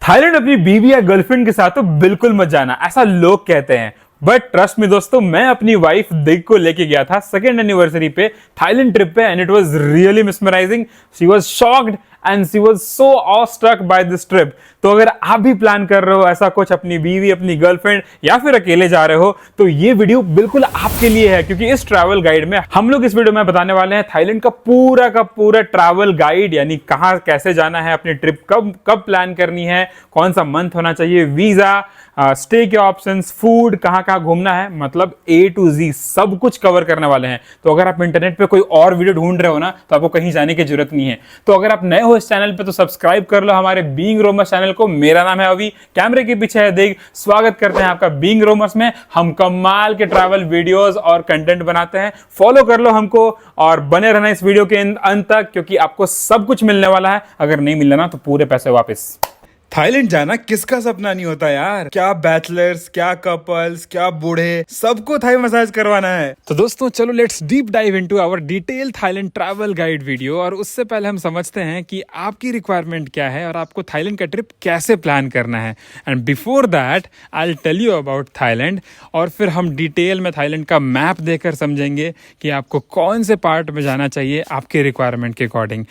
Thailand अपनी बीवी या गर्लफ्रेंड के साथ तो बिल्कुल मत जाना, ऐसा लोग कहते हैं। बट ट्रस्ट मी दोस्तों, मैं अपनी वाइफ दिग को लेके गया था सेकेंड एनिवर्सरी पे थाईलैंड ट्रिप पे, and it was really mesmerising. She was shocked and she was so awestruck by this trip. तो अगर आप भी प्लान कर रहे हो ऐसा कुछ, अपनी बीवी, अपनी गर्लफ्रेंड या फिर अकेले जा रहे हो, तो ये वीडियो बिल्कुल आपके लिए है। क्योंकि इस ट्रैवल गाइड में हम लोग इस वीडियो में बताने वाले हैं थाईलैंड का पूरा ट्रैवल गाइड, यानी कहां कैसे जाना है, अपनी ट्रिप कब कब प्लान करनी है, कौन सा मंथ होना चाहिए, वीजा, स्टे के ऑप्शंस, फूड, कहां कहां घूमना है, मतलब A to Z सब कुछ कवर करने वाले हैं। तो अगर आप इंटरनेट पे कोई और वीडियो ढूंढ रहे हो ना, तो आपको कहीं जाने की जरूरत नहीं है। तो अगर आप नए हो इस चैनल पे तो सब्सक्राइब कर लो हमारे बीइंग रोमर्स चैनल को। मेरा नाम है अभी, कैमरे के पीछे है देग। स्वागत करते हैं आपका बीइंग रोमर्स में। हम कमाल के ट्रैवल वीडियोस और कंटेंट बनाते हैं। फॉलो कर लो हमको और बने रहना इस वीडियो के अंत तक, क्योंकि आपको सब कुछ मिलने वाला है। अगर नहीं मिलना ना तो पूरे पैसे वापस। थाईलैंड जाना किसका सपना नहीं होता यार। क्या बैचलर्स, क्या कपल्स, क्या बूढ़े, सबको थाई मसाज करवाना है। तो दोस्तों चलो let's deep dive into our detail Thailand travel guide video. और उससे पहले हम समझते हैं कि आपकी रिक्वायरमेंट क्या है और आपको थाईलैंड का ट्रिप कैसे प्लान करना है। And before that I will tell you about Thailand, और फिर हम डिटेल में थाईलैंड का मैप देखकर समझेंगे कि आपको कौन से पार्ट में जाना चाहिए आपके रिक्वायरमेंट के अकॉर्डिंग।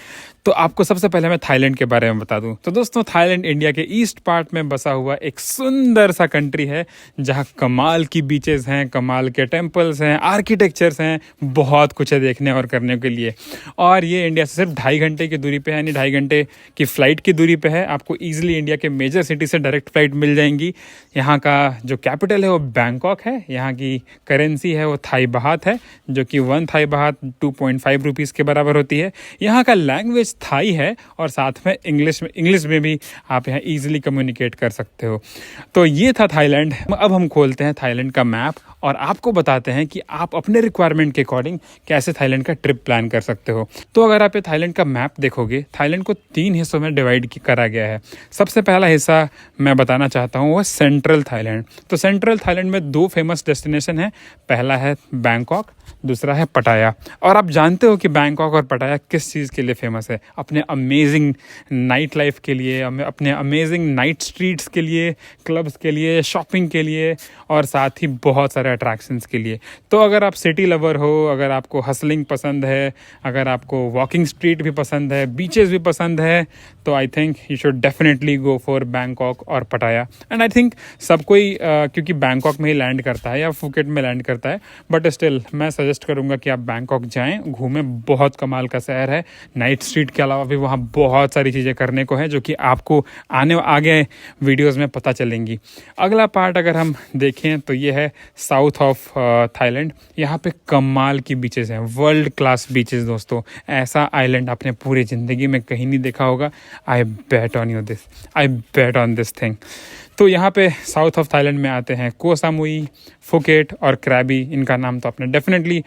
तो आपको सबसे पहले मैं थाईलैंड के बारे में बता दूं। तो दोस्तों थाईलैंड इंडिया के ईस्ट पार्ट में बसा हुआ एक सुंदर सा कंट्री है, जहां कमाल की बीचेस हैं, कमाल के टेम्पल्स हैं, आर्किटेक्चर्स हैं, बहुत कुछ है देखने और करने के लिए। और ये इंडिया से सिर्फ 2.5 घंटे की दूरी पे है, यानी 2.5 घंटे की फ्लाइट की दूरी पे है। आपको ईजिली इंडिया के मेजर सिटी से डायरेक्ट फ्लाइट मिल जाएंगी। यहाँ का जो कैपिटल है वो बैंकॉक है। यहाँ की करेंसी है वो थाई बात है, जो कि 1 थाई बात 2.5 रुपीज़ के बराबर होती है। यहाँ का लैंग्वेज थाई है और साथ में इंग्लिश में भी आप यहाँ इजीली कम्युनिकेट कर सकते हो। तो ये था थाईलैंड। अब हम खोलते हैं थाईलैंड का मैप और आपको बताते हैं कि आप अपने रिक्वायरमेंट के अकॉर्डिंग कैसे थाईलैंड का ट्रिप प्लान कर सकते हो। तो अगर आप ये थाईलैंड का मैप देखोगे, थाईलैंड को 3 हिस्सों में डिवाइड करा गया है। सबसे पहला हिस्सा मैं बताना चाहता हूँ वो सेंट्रल थाईलैंड। तो सेंट्रल थाईलैंड में 2 फेमस डेस्टिनेशन है। पहला है बैंकॉक, दूसरा है पटाया। और आप जानते हो कि बैंकॉक और पटाया किस चीज़ के लिए फेमस है? अपने अमेजिंग नाइट लाइफ के लिए, अपने अमेजिंग नाइट स्ट्रीट्स के लिए, क्लब्स के लिए, शॉपिंग के लिए, और साथ ही बहुत सारे अट्रैक्शंस के लिए। तो अगर आप सिटी लवर हो, अगर आपको हसलिंग पसंद है, अगर आपको वॉकिंग स्ट्रीट भी पसंद है, बीचेस भी पसंद है, तो I think you should definitely go for Bangkok और पटाया। एंड आई थिंक सब कोई क्योंकि बैंकॉक में ही लैंड करता है या फुकेट में लैंड करता है, बट स्टिल मैं सजेस्ट करूंगा कि आप बैंकॉक जाएं, घूमें। बहुत कमाल का शहर है। नाइट स्ट्रीट के अलावा भी वहाँ बहुत सारी चीज़ें करने को है, जो कि आपको आगे वीडियोस में पता चलेंगी। अगला पार्ट अगर हम देखें तो ये है साउथ ऑफ थाईलैंड। यहाँ पे कमाल की बीचेस हैं, वर्ल्ड क्लास बीचेस दोस्तों। ऐसा आइलैंड आपने पूरी ज़िंदगी में कहीं नहीं देखा होगा। आई बेट ऑन दिस थिंग। तो यहाँ पे साउथ ऑफ थाईलैंड में आते हैं को सामुई, फुकेट और क्रैबी। इनका नाम तो आपने डेफिनेटली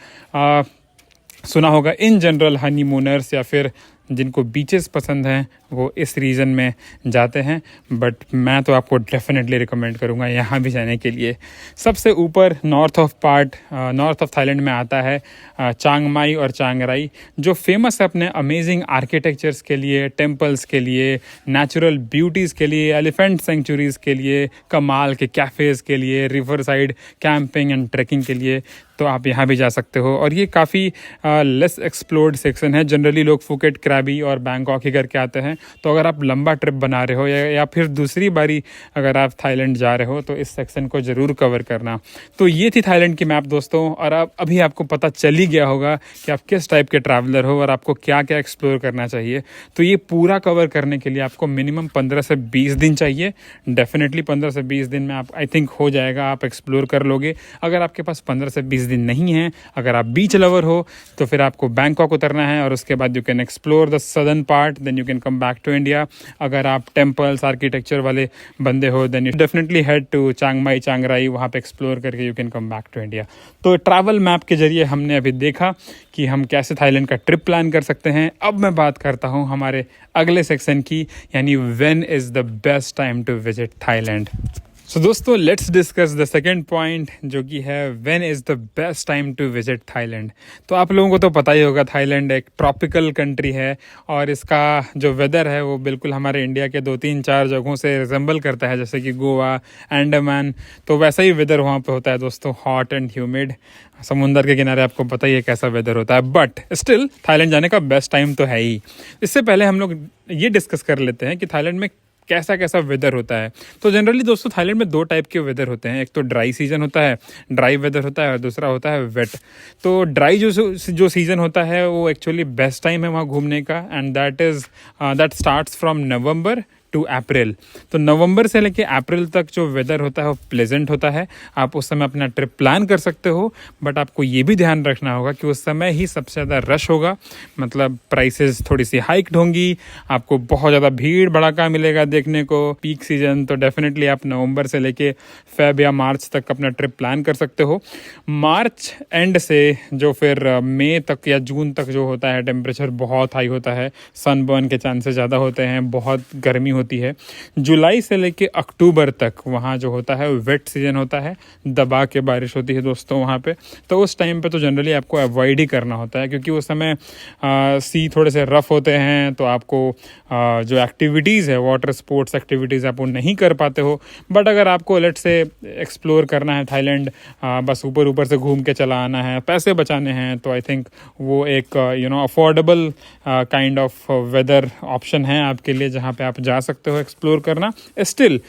सुना होगा। इन जनरल हनीमूनर्स या फिर जिनको बीचेस पसंद हैं वो इस रीजन में जाते हैं, बट मैं तो आपको डेफिनेटली रिकमेंड करूँगा यहाँ भी जाने के लिए। सबसे ऊपर नॉर्थ ऑफ थाईलैंड में आता है चांग माई और चांग राई, जो फेमस है अपने अमेजिंग आर्किटेक्चर्स के लिए, टेम्पल्स के लिए, नेचुरल ब्यूटीज़ के लिए, एलिफेंट सेंचुरीज़ के लिए, कमाल के कैफ़ेज़ के लिए, riverside camping and trekking के लिए। तो आप यहाँ भी जा सकते हो। और ये काफ़ी लेस एक्सप्लोर्ड सेक्शन है। जनरली लोग फुकेट, क्रैबी और बैंकॉक ही करके आते हैं। तो अगर आप लंबा ट्रिप बना रहे हो या फिर दूसरी बारी अगर आप थाईलैंड जा रहे हो, तो इस सेक्शन को ज़रूर कवर करना। तो ये थी थाईलैंड की मैप दोस्तों। और अब अभी आपको पता चल ही गया होगा कि आप किस टाइप के ट्रैवलर हो और आपको क्या क्या एक्सप्लोर करना चाहिए। तो ये पूरा कवर करने के लिए आपको मिनिमम 15 से 20 दिन चाहिए। डेफिनेटली 15 से 20 दिन में आप आई थिंक हो जाएगा, आप एक्सप्लोर कर लोगे। अगर आपके पास 15 से 20 दिन नहीं है, अगर आप बीच लवर हो, तो फिर आपको बैंकॉक उतरना है और उसके बाद you can explore the southern part, then you can come back to India. अगर आप टेम्पल्स, आर्किटेक्चर वाले बंदे हो, then you definitely head to Chiang Mai, Chiang Rai. वहाँ पे एक्सप्लोर करके you can come back to India. तो travel map के जरिए हमने अभी देखा कि हम कैसे थाईलैंड का ट्रिप प्लान कर सकते हैं। अब मैं बात करता हूँ हमारे अगले सेक्शन की, यानी when is the best time to visit Thailand. So दोस्तों let's discuss the second point जो कि है when is the best time to visit Thailand. तो आप लोगों को तो पता ही होगा थाईलैंड एक ट्रॉपिकल कंट्री है और इसका जो वेदर है वो बिल्कुल हमारे इंडिया के 2-3-4 जगहों से रिजेंबल करता है, जैसे कि गोवा, अंडमान। तो वैसा ही वेदर वहाँ पे होता है दोस्तों, हॉट एंड ह्यूमिड। समुंदर के किनारे आपको पता ही है कैसा वेदर होता है, बट स्टिल थाईलैंड जाने का बेस्ट टाइम तो है ही। इससे पहले हम लोग ये डिस्कस कर लेते हैं कि थाईलैंड में कैसा कैसा वेदर होता है। तो जनरली दोस्तों थाईलैंड में 2 टाइप के वेदर होते हैं, एक तो ड्राई सीजन होता है, ड्राई वेदर होता है, और दूसरा होता है वेट। तो ड्राई जो सीजन होता है वो एक्चुअली बेस्ट टाइम है वहाँ घूमने का, and that starts from November to April. तो नवंबर से लेके अप्रैल तक जो वेदर होता है वो प्लेजेंट होता है, आप उस समय अपना ट्रिप प्लान कर सकते हो। बट आपको ये भी ध्यान रखना होगा कि उस समय ही सबसे ज़्यादा रश होगा, मतलब प्राइसेस थोड़ी सी हाइक्ड होंगी, आपको बहुत ज़्यादा भीड़ भड़ाका मिलेगा देखने को। पीक सीजन तो डेफिनेटली आप नवंबर से लेके फेब या मार्च तक अपना ट्रिप प्लान कर सकते हो। मार्च एंड से जो फिर मई तक या जून तक जो होता है टेम्परेचर बहुत हाई होता है, सनबर्न के चांसेस ज़्यादा होते हैं, बहुत गर्मी होती है। जुलाई से लेके अक्टूबर तक वहाँ जो होता है वेट सीजन होता है, दबा के बारिश होती है दोस्तों वहाँ पे। तो उस टाइम पे तो जनरली आपको अवॉइड ही करना होता है, क्योंकि उस समय सी थोड़े से रफ होते हैं, तो आपको जो एक्टिविटीज़ है, वाटर स्पोर्ट्स एक्टिविटीज़, आप वो नहीं कर पाते हो। बट अगर आपको लेट से एक्सप्लोर करना है थाईलैंड, बस ऊपर ऊपर से घूम के चला आना है, पैसे बचाने हैं, तो आई थिंक वो एक affordable kind of weather option है आपके लिए, जहाँ पे आप जा सकते हो एक्सप्लोर करना। स्टिल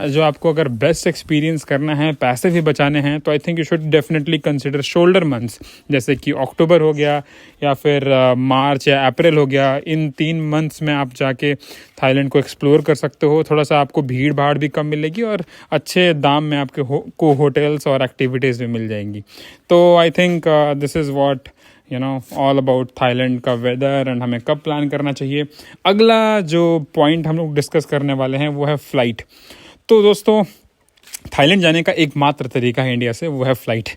जो आपको अगर बेस्ट एक्सपीरियंस करना है, पैसे भी बचाने हैं, तो I think you should definitely consider shoulder months, जैसे कि अक्टूबर हो गया या फिर मार्च या अप्रैल हो गया। इन 3 मंथ्स में आप जाके थाईलैंड को एक्सप्लोर कर सकते हो। थोड़ा सा आपको भीड़ भाड़ भी कम मिलेगी और अच्छे दाम में आपके को होटल्स और एक्टिविटीज़ भी मिल जाएंगी। तो I think this is what all about Thailand का वेदर एंड हमें कब प्लान करना चाहिए। अगला जो पॉइंट हम लोग डिस्कस करने वाले हैं वो है फ़्लाइट। तो दोस्तों थाईलैंड जाने का एकमात्र तरीका है इंडिया से, वो है फ़्लाइट।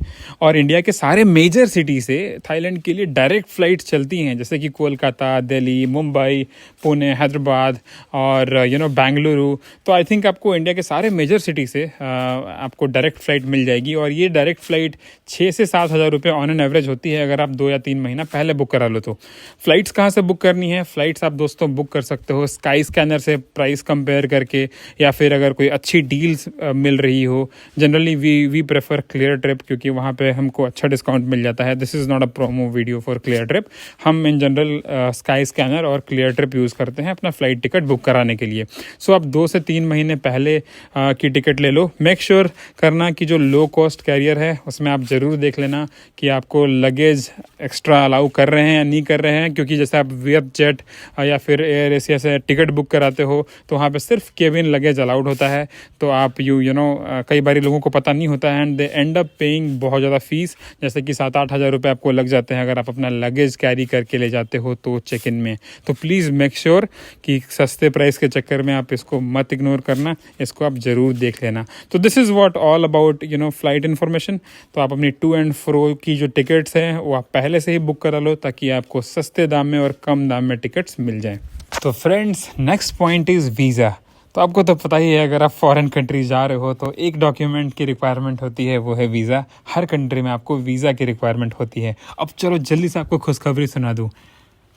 और इंडिया के सारे मेजर सिटी से थाईलैंड के लिए डायरेक्ट फ़्लाइट्स चलती हैं, जैसे कि कोलकाता, दिल्ली, मुंबई, पुणे, हैदराबाद और बेंगलुरु। तो आई थिंक आपको इंडिया के सारे मेजर सिटी से आपको डायरेक्ट फ़्लाइट मिल जाएगी। और ये डायरेक्ट फ़्लाइट 6 से 7 हज़ार रुपये ऑन एन एवरेज होती है, अगर आप 2 या 3 महीना पहले बुक करा लो तो। फ़्लाइट्स कहाँ से बुक करनी है? फ़्लाइट्स आप दोस्तों बुक कर सकते हो स्काई स्कैनर से प्राइस कंपेयर करके, या फिर अगर कोई अच्छी डील्स मिल रही हो। Generally we prefer Cleartrip, क्योंकि वहाँ पे हमको अच्छा डिस्काउंट मिल जाता है। This is not a promo video for Cleartrip. हम इन जनरल स्काई स्कैनर और क्लियर ट्रिप यूज़ करते हैं अपना फ़्लाइट टिकट बुक कराने के लिए। सो आप 2 से 3 महीने पहले की टिकट ले लो। मेक श्योर करना कि जो लो कॉस्ट कैरियर है उसमें आप ज़रूर देख लेना कि आपको लगेज एक्स्ट्रा अलाउ कर रहे हैं या नहीं कर रहे हैं, क्योंकि जैसे आप वेब जेट या फिर एयर एशिया से टिकट बुक कराते हो तो वहाँ पे सिर्फ केबिन लगेज अलाउड होता है। तो आप कई बार लोगों को पता नहीं होता है and they and up paying बहुत ज़्यादा फीस, जैसे कि 7-8 हज़ार रुपये आपको लग जाते हैं अगर आप अपना लगेज कैरी करके ले जाते हो तो चेक इन में। तो प्लीज़ मेक श्योर कि सस्ते प्राइस के चक्कर में आप इसको मत इग्नोर करना, इसको आप ज़रूर देख लेना। तो this is what all about flight information. तो आप अपनी टू एंड फ्रो की जो टिकट्स हैं वो आप पहले से ही बुक करा लो, ताकि आपको सस्ते दाम में और कम दाम में टिकट्स मिल जाएँ। तो friends next point is visa. तो आपको तो पता ही है, अगर आप फॉरेन कंट्री जा रहे हो तो एक डॉक्यूमेंट की रिक्वायरमेंट होती है, वो है वीज़ा। हर कंट्री में आपको वीज़ा की रिक्वायरमेंट होती है। अब चलो जल्दी से आपको खुशखबरी सुना दूँ।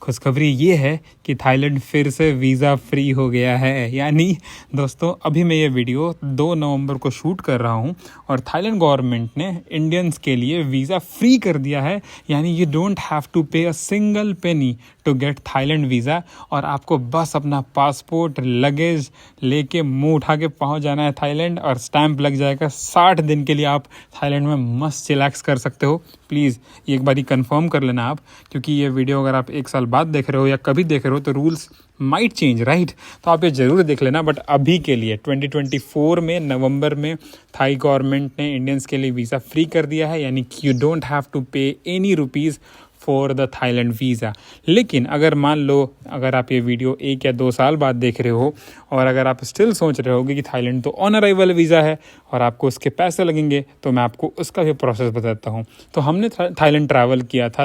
खुशखबरी ये है कि थाईलैंड फिर से वीज़ा फ्री हो गया है। यानी दोस्तों अभी मैं ये वीडियो 2 नवंबर को शूट कर रहा हूँ और थाईलैंड गवर्नमेंट ने इंडियंस के लिए वीज़ा फ्री कर दिया है। यानी you don't have to pay a single penny to get Thailand visa, और आपको बस अपना पासपोर्ट लगेज लेके मुंह उठा के पहुँच जाना है थाईलैंड, और स्टैंप लग जाएगा। 60 दिन के लिए आप थाईलैंड में मस्त चिलैक्स कर सकते हो। प्लीज़ एक बार ही कंफर्म कर लेना आप, क्योंकि ये वीडियो अगर आप 1 साल बाद देख रहे हो या कभी देख रहे हो तो रूल्स माइट चेंज, राइट? तो आप ये ज़रूर देख लेना। बट अभी के लिए 2024 में नवंबर में थाई गवर्नमेंट ने इंडियंस के लिए वीज़ा फ्री कर दिया है। यानी कि यू डोंट हैव टू पे any rupees for the Thailand visa. लेकिन अगर मान लो अगर आप ये वीडियो 1 या 2 साल बाद देख रहे हो और अगर आप स्टिल सोच रहे होगे कि थाईलैंड तो ऑन अराइवल वीज़ा है और आपको उसके पैसे लगेंगे, तो मैं आपको उसका भी प्रोसेस बताता हूँ। तो हमने थाईलैंड ट्रैवल किया था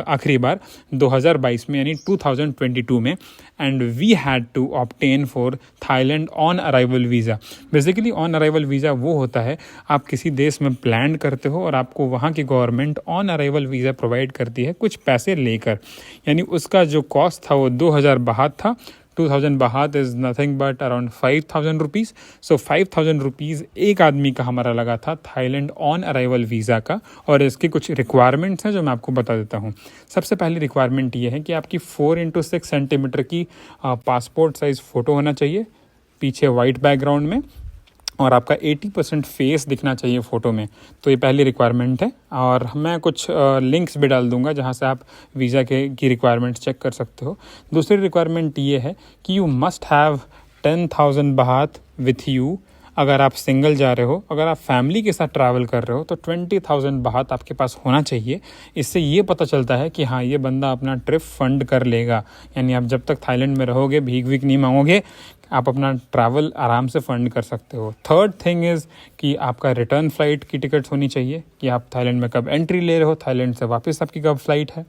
आखिरी बार 2022 में, यानी 2022 में, and we had to obtain for Thailand on arrival visa. Basically on arrival visa वो होता है, आप किसी देश में लैंड करते हो और आपको वहाँ की government on arrival visa provide करती है कुछ पैसे लेकर। यानी उसका जो कॉस्ट था वो 2000 बाहत था। 2000 baht is nothing but around 5000 rupees. So 5000 rupees एक आदमी का हमारा लगा था थाईलैंड ऑन अराइवल वीज़ा का। और इसके कुछ रिक्वायरमेंट्स हैं जो मैं आपको बता देता हूँ। सबसे पहली रिक्वायरमेंट ये है कि आपकी 4x6 सेंटीमीटर की पासपोर्ट साइज़ फ़ोटो होना चाहिए पीछे वाइट बैकग्राउंड में, और आपका 80% फेस दिखना चाहिए फ़ोटो में। तो ये पहली रिक्वायरमेंट है, और मैं कुछ लिंक्स भी डाल दूंगा जहाँ से आप वीज़ा की रिक्वायरमेंट्स चेक कर सकते हो। दूसरी रिक्वायरमेंट ये है कि you must have 10,000 baht with you. अगर आप सिंगल जा रहे हो, अगर आप फैमिली के साथ ट्रैवल कर रहे हो तो 20,000 बाहत आपके पास होना चाहिए। इससे ये पता चलता है कि हाँ, ये बंदा अपना ट्रिप फंड कर लेगा। यानी आप जब तक थाईलैंड में रहोगे भीख वीख नहीं मांगोगे, आप अपना ट्रैवल आराम से फंड कर सकते हो। थर्ड थिंग इज़ कि आपका रिटर्न फ़्लाइट की टिकट्स होनी चाहिए कि आप थाईलैंड में कब एंट्री ले रहे हो, थाईलैंड से वापस आपकी कब फ़्लाइट है।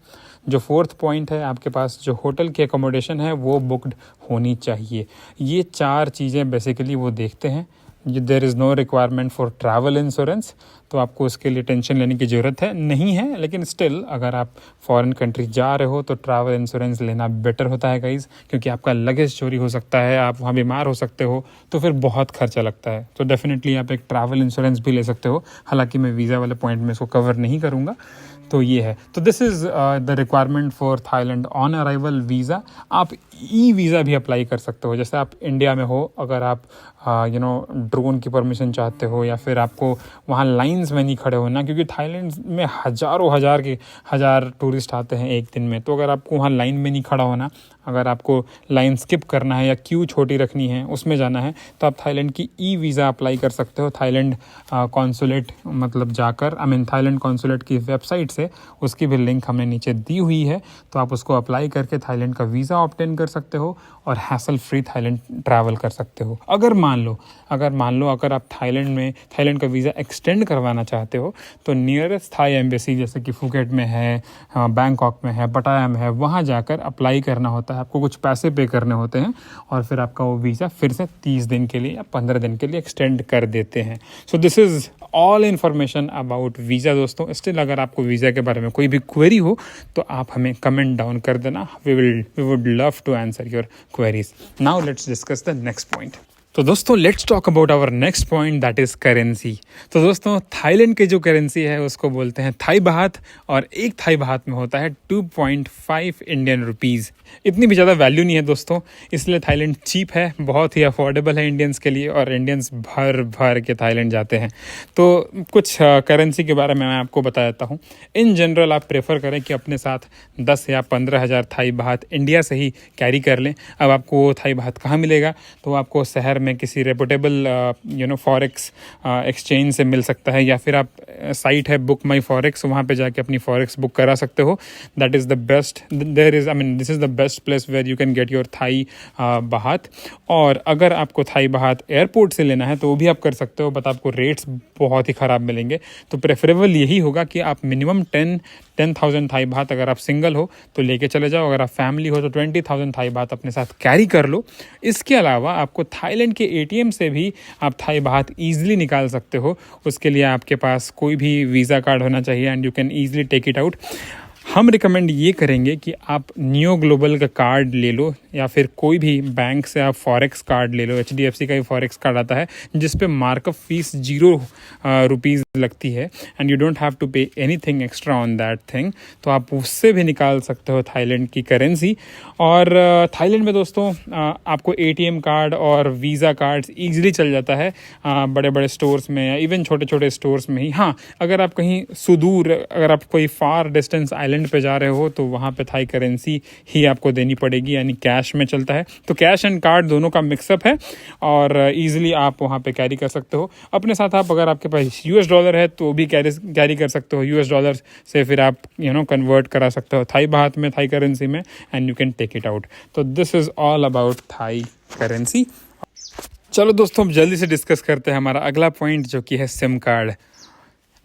जो फोर्थ पॉइंट है, आपके पास जो होटल की अकोमोडेशन है वो बुकड होनी चाहिए। ये 4 चीज़ें बेसिकली वो देखते हैं। There is no requirement for travel insurance, तो आपको उसके लिए टेंशन लेने की ज़रूरत है नहीं है। लेकिन स्टिल अगर आप फॉरेन कंट्री जा रहे हो तो ट्रैवल इंश्योरेंस लेना बेटर होता है गाइज़, क्योंकि आपका लगेज चोरी हो सकता है, आप वहाँ बीमार हो सकते हो, तो फिर बहुत खर्चा लगता है। तो डेफिनेटली आप एक ट्रैवल इंश्योरेंस भी ले सकते हो। हालांकि मैं वीज़ा वाले पॉइंट में इसको कवर नहीं करूँगा। तो ये है, तो this is the requirement for Thailand on arrival visa. आप ई वीज़ा भी अप्लाई कर सकते हो। जैसे आप इंडिया में हो, अगर आप ड्रोन की परमिशन चाहते हो, या फिर आपको वहाँ लाइंस में नहीं खड़े होना, क्योंकि थाईलैंड में हज़ार टूरिस्ट आते हैं एक दिन में। तो अगर आपको वहाँ लाइन में नहीं खड़ा होना, अगर आपको लाइन स्किप करना है या क्यू छोटी रखनी है, उसमें जाना है, तो आप थाईलैंड की ई वीज़ा अप्लाई कर सकते हो। थाईलैंड कॉन्सुलेट मतलब जाकर, थाईलैंड कॉन्सुलेट की वेबसाइट से, उसकी भी लिंक हमने नीचे दी हुई है। तो आप उसको अप्लाई करके थाईलैंड का वीज़ा ऑब्टेन कर सकते हो और हैसल फ्री थाईलैंड ट्रैवल कर सकते हो। अगर मान लो अगर आप थाईलैंड का वीज़ा एक्सटेंड करवाना चाहते हो, तो नियरेस्ट थाई एम्बेसी जैसे कि फुकेट में है, बैंकॉक में है, पटाया में है, वहाँ जाकर अप्लाई करना होता है। आपको कुछ पैसे पे करने होते हैं और फिर आपका वो वीज़ा फिर से 30 दिन के लिए या 15 दिन के लिए एक्सटेंड कर देते हैं। So this is all information about visa दोस्तों। स्टिल अगर आपको वीज़ा के बारे में कोई भी क्वेरी हो तो आप हमें कमेंट डाउन कर देना। We would love to answer your queries. Now let's discuss the next point. तो दोस्तों let's talk about our next point, that is currency. तो दोस्तों थाईलैंड की जो करेंसी है उसको बोलते हैं थाई बाहत, और एक थाई बाहत में होता है 2.5 इंडियन रुपीज़। इतनी भी ज़्यादा वैल्यू नहीं है दोस्तों, इसलिए थाईलैंड चीप है, बहुत ही अफोर्डेबल है इंडियंस के लिए, और इंडियंस भर के थाईलैंड जाते हैं। तो कुछ करेंसी के बारे में मैं आपको बता देता हूँ। इन जनरल आप प्रेफर करें कि अपने साथ 10 या 15 हज़ार थाई बाहत इंडिया से ही कैरी कर लें। अब आपको वो थाई बाहत कहाँ मिलेगा, तो आपको शहर में किसी रेपुटेबल फॉरेक्स एक्सचेंज से मिल सकता है, या फिर आप साइट है बुक माई फॉरेक्स, वहाँ पे जाके अपनी फॉरेक्स बुक करा सकते हो। That is the best, this is the best place where you can get your Thai baht. और अगर आपको थाई बाहत एयरपोर्ट से लेना है तो वो भी आप कर सकते हो, बट आपको रेट्स बहुत ही ख़राब मिलेंगे। तो प्रेफरेबल यही होगा कि आप मिनिमम 10,000 थाई बाहत, अगर आप सिंगल हो तो लेके चले जाओ, अगर आप फैमिली हो तो 20,000 थाई बाहत अपने साथ कैरी कर लो। इसके अलावा आपको थाईलैंड के ATM से भी आप थाई बाहत ईजिली निकाल सकते हो। उसके लिए आपके पास कोई भी वीज़ा कार्ड होना चाहिए and you can easily take it out. हम रिकमेंड ये करेंगे कि आप नियो ग्लोबल का कार्ड ले लो, या फिर कोई भी बैंक से आप फॉरेक्स कार्ड ले लो। HDFC का ही फॉरेक्स कार्ड आता है जिस पे मार्कअप फीस 0 रुपीज़ लगती है, and you don't have to pay anything extra on that thing. तो आप उससे भी निकाल सकते हो थाईलैंड की करेंसी। और थाईलैंड में दोस्तों आपको ATM कार्ड और वीज़ा कार्ड्स ईजिली चल जाता है बड़े बड़े स्टोर्स में, या इवन छोटे छोटे स्टोर्स में ही। हाँ, अगर आप कहीं सुदूर, अगर आप कोई फार डिस्टेंस आइलैंड थाईलैंड पे जा रहे हो तो वहाँ पे थाई करेंसी ही आपको देनी पड़ेगी, यानी कैश में चलता है। तो कैश एंड कार्ड दोनों का मिक्सअप है और ईजिली आप वहाँ पे कैरी कर सकते हो अपने साथ। आप अगर आपके पास US डॉलर है तो भी कैरी कर सकते हो। US डॉलर से फिर आप कन्वर्ट करा सकते हो थाई बात में, थाई करेंसी में, and you can take it out. तो this is all about Thai currency. चलो दोस्तों, हम जल्दी से डिस्कस करते हैं हमारा अगला पॉइंट, जो कि है सिम कार्ड।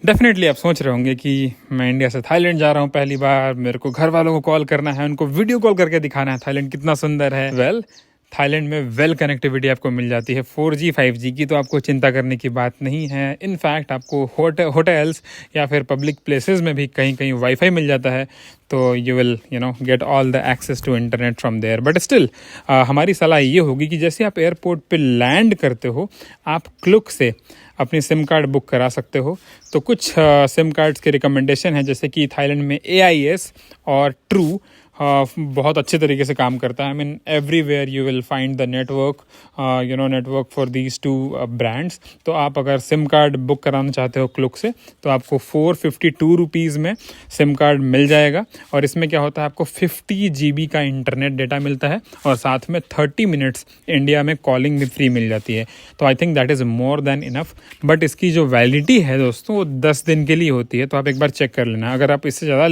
डेफिनेटली आप सोच रहे होंगे कि मैं इंडिया से थाईलैंड जा रहा हूँ पहली बार, मेरे को घर वालों को कॉल करना है, उनको वीडियो कॉल करके दिखाना है थाईलैंड कितना सुंदर है। वेल, थाईलैंड में वेल कनेक्टिविटी आपको मिल जाती है 4G 5G की, तो आपको चिंता करने की बात नहीं है। इनफैक्ट आपको होटल्स या फिर पब्लिक प्लेसेस में भी कहीं कहीं वाईफाई मिल जाता है, तो you will get all the access to internet from there. But still हमारी सलाह ये होगी कि जैसे आप एयरपोर्ट पे लैंड करते हो, आप क्लुक से अपनी सिम कार्ड बुक करा सकते हो। तो कुछ सिम कार्ड्स के रिकमेंडेशन है, जैसे कि थाईलैंड में AIS और ट्रू बहुत अच्छे तरीके से काम करता है। I mean everywhere you will find the network for these two brands. तो आप अगर सिम कार्ड बुक कराना चाहते हो क्लुक से, तो आपको 452 रुपीज़ में सिम कार्ड मिल जाएगा। और इसमें क्या होता है, आपको 50 GB का इंटरनेट डेटा मिलता है और साथ में 30 मिनट्स इंडिया में कॉलिंग भी फ्री मिल जाती है। तो I think that is more than enough. But इसकी जो वैलिडिटी है दोस्तों, वो 10 दिन के लिए होती है, तो आप एक बार चेक कर लेना। अगर आप इससे ज़्यादा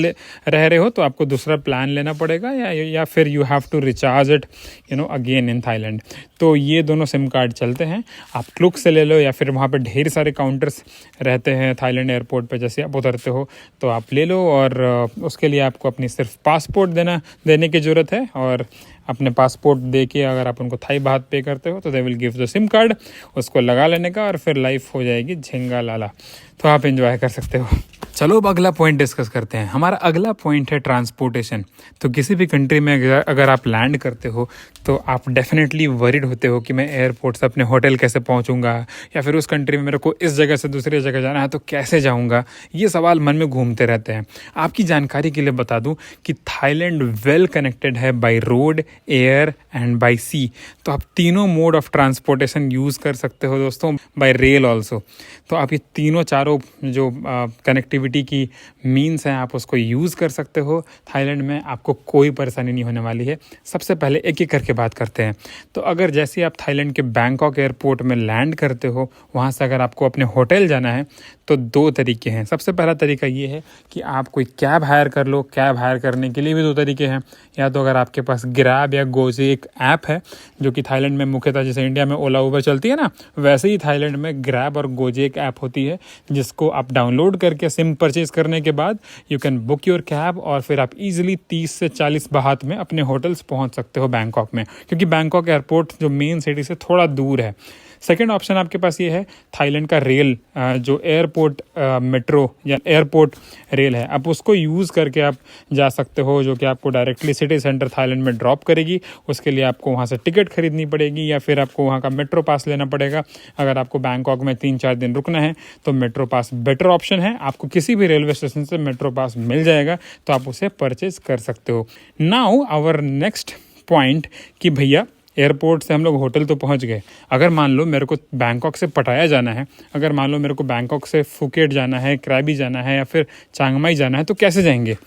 रह रहे हो तो आपको दूसरा प्लान लेना पड़ेगा, या फिर you have to recharge it again in Thailand. तो ये दोनों सिम कार्ड चलते हैं। आप क्लुक से ले लो, या फिर वहाँ पे ढेर सारे काउंटर्स रहते हैं थाईलैंड एयरपोर्ट पे, जैसे आप उतरते हो तो आप ले लो। और उसके लिए आपको अपनी सिर्फ पासपोर्ट देने की ज़रूरत है, और अपने पासपोर्ट दे के अगर आप उनको थाई बात पे करते हो तो they will give the SIM card, उसको लगा लेने का, और फिर लाइफ हो जाएगी झिंगा लाला। तो आप एंजॉय कर सकते हो। चलो अब अगला पॉइंट डिस्कस करते हैं। हमारा अगला पॉइंट है ट्रांसपोर्टेशन। तो किसी भी कंट्री में अगर आप लैंड करते हो तो आप डेफिनेटली वरीड होते हो कि मैं एयरपोर्ट से अपने होटल कैसे पहुंचूंगा, या फिर उस कंट्री में मेरे को इस जगह से दूसरी जगह जाना है तो कैसे जाऊंगा। ये सवाल मन में घूमते रहते हैं। आपकी जानकारी के लिए बता दूं कि थाईलैंड वेल कनेक्टेड है by road, air and by sea. तो आप तीनों मोड ऑफ ट्रांसपोर्टेशन यूज़ कर सकते हो दोस्तों, बाय रेल ऑल्सो। तो आप ये तीनों चारों जो कनेक्टिविटी की मीन्स हैं, आप उसको यूज़ कर सकते हो। थाईलैंड में आपको कोई परेशानी नहीं होने वाली है। सबसे पहले एक एक करके बात करते हैं। तो अगर जैसे आप थाईलैंड के बैंकॉक एयरपोर्ट में लैंड करते हो, वहाँ से अगर आपको अपने होटल जाना है तो 2 तरीके हैं। सबसे पहला तरीका ये है कि आप कोई कैब हायर कर लो। कैब हायर करने के लिए भी 2 तरीके हैं। या तो अगर आपके पास ग्रैब या गोजे एक ऐप है, जो कि थाईलैंड में मुख्यतः, जैसे इंडिया में ओला उबर चलती है ना, वैसे ही थाईलैंड में ग्रैब और गोजे एक ऐप होती है, जिसको आप डाउनलोड करके सिम परचेज करने के बाद you can book your cab, और फिर आप इजीली 30 से 40 बात में अपने होटल्स पहुंच सकते हो बैंकॉक में, क्योंकि बैंकॉक एयरपोर्ट जो मेन सिटी से थोड़ा दूर है। सेकेंड ऑप्शन आपके पास ये है थाईलैंड का रेल, जो एयरपोर्ट मेट्रो या एयरपोर्ट रेल है, आप उसको यूज़ करके आप जा सकते हो, जो कि आपको डायरेक्टली सिटी सेंटर थाईलैंड में ड्रॉप करेगी। उसके लिए आपको वहाँ से टिकट खरीदनी पड़ेगी, या फिर आपको वहाँ का मेट्रो पास लेना पड़ेगा। अगर आपको बैंकॉक में 3-4 दिन रुकना है तो मेट्रो पास बेटर ऑप्शन है। आपको किसी भी रेलवे स्टेशन से मेट्रो पास मिल जाएगा, तो आप उसे परचेज कर सकते हो। नाउ आवर नेक्स्ट पॉइंट कि भैया एयरपोर्ट से हम लोग होटल तो पहुंच गए। अगर मान लो मेरे को बैंकॉक से पटाया जाना है, अगर मान लो मेरे को बैंकॉक से फुकेट जाना है, क्रैबी जाना है, या फिर चांगमाई जाना है, तो कैसे जाएंगे?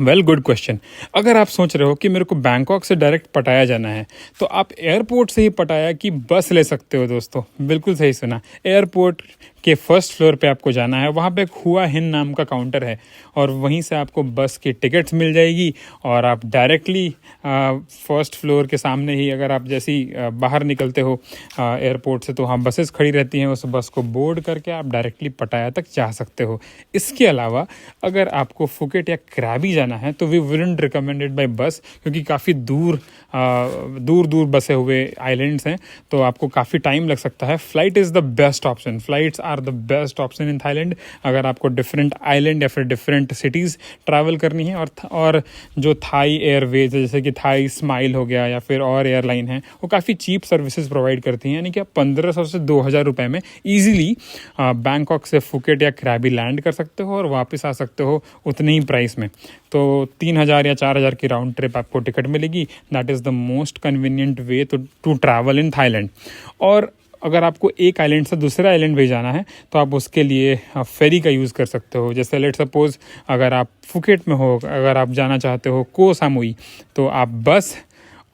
Well, good question. अगर आप सोच रहे हो कि मेरे को बैंकॉक से डायरेक्ट पटाया जाना है, तो आप एयरपोर्ट से ही पटाया की बस ले सकते हो दोस्तों। बिल्कुल सही सुना। एयरपोर्ट के फर्स्ट फ्लोर पे आपको जाना है, वहाँ पे एक हुआ हिन नाम का काउंटर है, और वहीं से आपको बस की टिकट्स मिल जाएगी, और आप डायरेक्टली फर्स्ट फ्लोर के सामने ही, अगर आप जैसे ही बाहर निकलते हो एयरपोर्ट से, तो वहाँ बसेस खड़ी रहती हैं, उस बस को बोर्ड करके आप डायरेक्टली पटाया तक जा सकते हो। इसके अलावा अगर आपको फुकेट या क्रैबी जाना है तो वी वुडंट रिकमेंडेड बाय बस, क्योंकि काफ़ी दूर दूर बसे हुए आइलैंड्स हैं, तो आपको काफ़ी टाइम लग सकता है। Flight is the best option. Flights are the best option in Thailand, अगर आपको डिफरेंट आइलैंड या फिर डिफरेंट सिटीज़ ट्रैवल करनी है। और जो थाई एयरवेज, जैसे कि थाई स्माइल हो गया, या फिर और एयरलाइन है, वो काफ़ी चीप सर्विसेज प्रोवाइड करती हैं, यानी कि आप 1500 से 2000 रुपये में ईजिली बैंकॉक से फुकेट या क्रैबी लैंड कर सकते हो और वापस आ सकते हो उतने ही प्राइस में। तो 3000 या 4000 की राउंड ट्रिप आपको टिकट मिलेगी। That is the most convenient way to travel in Thailand. और अगर आपको एक आइलैंड से दूसरे आइलैंड भी जाना है तो आप उसके लिए फेरी का यूज़ कर सकते हो। जैसे लेट सपोज अगर आप फुकेट में हो, अगर आप जाना चाहते हो को सामुई, तो आप बस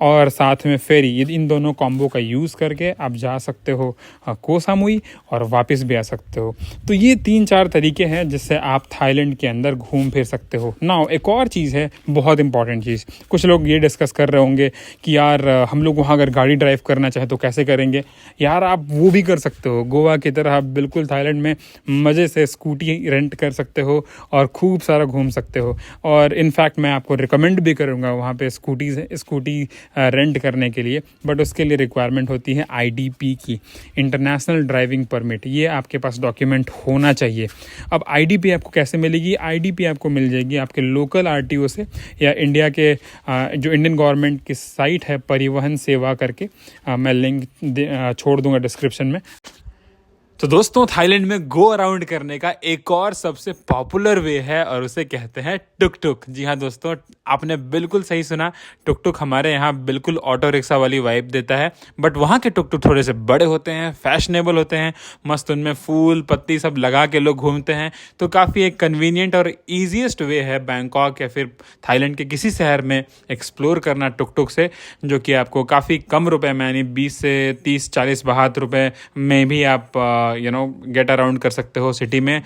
और साथ में फेरी, ये इन दोनों कॉम्बो का यूज़ करके आप जा सकते हो को सामुई और वापस भी आ सकते हो। तो ये 3-4 तरीके हैं जिससे आप थाईलैंड के अंदर घूम फिर सकते हो। नाउ एक और चीज़ है, बहुत इंपॉर्टेंट चीज़, कुछ लोग ये डिस्कस कर रहे होंगे कि यार हम लोग वहाँ अगर गाड़ी ड्राइव करना चाहें तो कैसे करेंगे। यार आप वो भी कर सकते हो, गोवा की तरह आप बिल्कुल थाईलैंड में मज़े से स्कूटी रेंट कर सकते हो और खूब सारा घूम सकते हो। और इनफैक्ट मैं आपको रिकमेंड भी करूँगा वहाँ पे स्कूटी रेंट करने के लिए, बट उसके लिए रिक्वायरमेंट होती है आईडीपी की, इंटरनेशनल ड्राइविंग परमिट। ये आपके पास डॉक्यूमेंट होना चाहिए। अब आईडीपी आपको कैसे मिलेगी? आईडीपी आपको मिल जाएगी आपके लोकल आरटीओ से, या इंडिया के जो इंडियन गवर्नमेंट की साइट है परिवहन सेवा करके, मैं लिंक छोड़ दूंगा डिस्क्रिप्शन में। तो दोस्तों थाईलैंड में गो अराउंड करने का एक और सबसे पॉपुलर वे है और उसे कहते हैं टुक टुक। जी हाँ दोस्तों, आपने बिल्कुल सही सुना, टुक टुक हमारे यहाँ बिल्कुल ऑटो रिक्शा वाली वाइब देता है, बट वहाँ के टुक टुक थोड़े से बड़े होते हैं, फैशनेबल होते हैं, मस्त उनमें फूल पत्ती सब लगा के लोग घूमते हैं। तो काफ़ी एक कन्वीनियंट और ईजीएस्ट वे है बैंकॉक या फिर थाईलैंड के किसी शहर में एक्सप्लोर करना टुक टुक से, जो कि आपको काफ़ी कम रुपए में, यानी 20 से 30-40 72 रुपये में भी आप गेट अराउंड कर सकते हो सिटी में।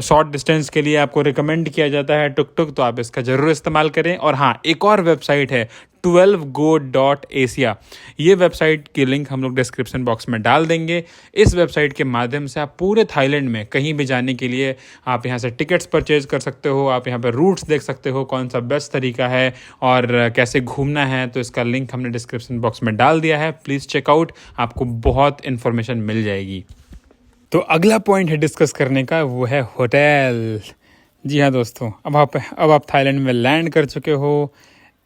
शॉर्ट डिस्टेंस के लिए आपको रिकमेंड किया जाता है टुक टुक, तो आप इसका ज़रूर इस्तेमाल करें। और हाँ, एक और वेबसाइट है 12go.asia। ये वेबसाइट की लिंक हम लोग डिस्क्रिप्शन बॉक्स में डाल देंगे। इस वेबसाइट के माध्यम से आप पूरे थाईलैंड में कहीं भी जाने के लिए आप यहाँ से टिकट्स परचेज कर सकते हो, आप यहाँ पर रूट्स देख सकते हो, कौन सा बेस्ट तरीका है और कैसे घूमना है। तो इसका लिंक हमने डिस्क्रिप्शन बॉक्स में डाल दिया है, प्लीज़ चेकआउट, आपको बहुत इन्फॉर्मेशन मिल जाएगी। तो अगला पॉइंट है डिस्कस करने का, वो है होटल। जी हाँ दोस्तों, अब आप थाईलैंड में लैंड कर चुके हो,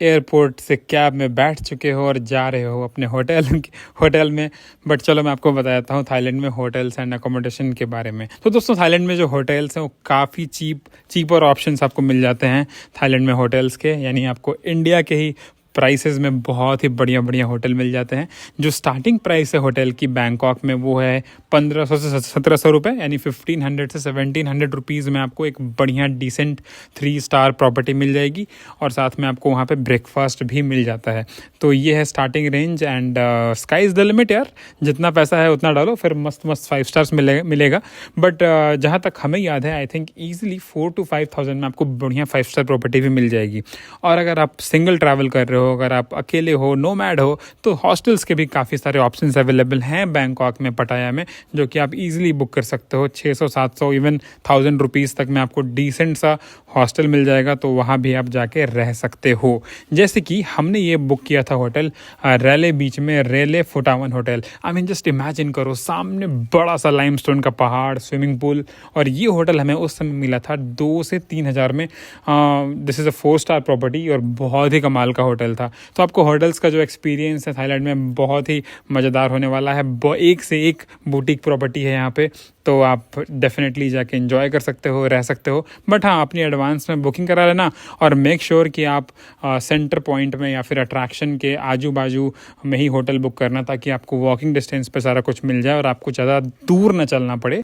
एयरपोर्ट से कैब में बैठ चुके हो और जा रहे हो अपने होटल में। बट चलो मैं आपको बताता हूँ थाईलैंड में होटल्स एंड अकोमोडेशन के बारे में। तो दोस्तों थाईलैंड में जो होटल्स हैं वो काफ़ी चीपर ऑप्शंस आपको मिल जाते हैं थाईलैंड में होटल्स के, यानी आपको इंडिया के ही प्राइसेस में बहुत ही बढ़िया होटल मिल जाते हैं। जो स्टार्टिंग प्राइस है होटल की बैंकॉक में वो है 1500 से 1700 रुपये, यानी 1500 से 1700 रुपीज़ में आपको एक बढ़िया डिसेंट 3 स्टार प्रॉपर्टी मिल जाएगी और साथ में आपको वहाँ पे ब्रेकफास्ट भी मिल जाता है। तो ये है starting range and sky is the limit यार, जितना पैसा है उतना डालो, फिर मस्त 5 स्टार्स मिलेगा। बट जहाँ तक हमें याद है, आई थिंक ईजिली 4 to 5,000 में आपको बढ़िया 5 स्टार प्रॉपर्टी भी मिल जाएगी। और अगर आप सिंगल ट्रैवल कर रहे हो, अगर आप अकेले हो, नोमैड हो, तो हॉस्टल्स के भी काफ़ी सारे ऑप्शंस अवेलेबल हैं बैंकॉक में, पटाया में, जो कि आप इजीली बुक कर सकते हो। 600-700 इवन 1000 रुपीज़ तक में आपको डिसेंट सा हॉस्टल मिल जाएगा, तो वहाँ भी आप जाके रह सकते हो। जैसे कि हमने ये बुक किया था होटल रेले बीच में, Railay Phutawan hotel. I mean just imagine करो, सामने बड़ा सा लाइमस्टोन का पहाड़, स्विमिंग पूल, और ये होटल हमें उस समय मिला था 2 से 3 हज़ार में। This is a 4 star property और बहुत ही कमाल का होटल था। तो आपको होटल्स का जो एक्सपीरियंस है थाईलैंड में बहुत ही मज़ेदार होने वाला है। एक से एक बुटीक प्रॉपर्टी है यहाँ पे, तो आप डेफिनेटली जाके एंजॉय कर सकते हो, रह सकते हो। बट हाँ, अपनी एडवांस में बुकिंग करा लेना और मेक श्योर कि आप सेंटर पॉइंट में या फिर अट्रैक्शन के आजू बाजू में ही होटल बुक करना, ताकि आपको वॉकिंग डिस्टेंस पे सारा कुछ मिल जाए और आपको ज़्यादा दूर न चलना पड़े।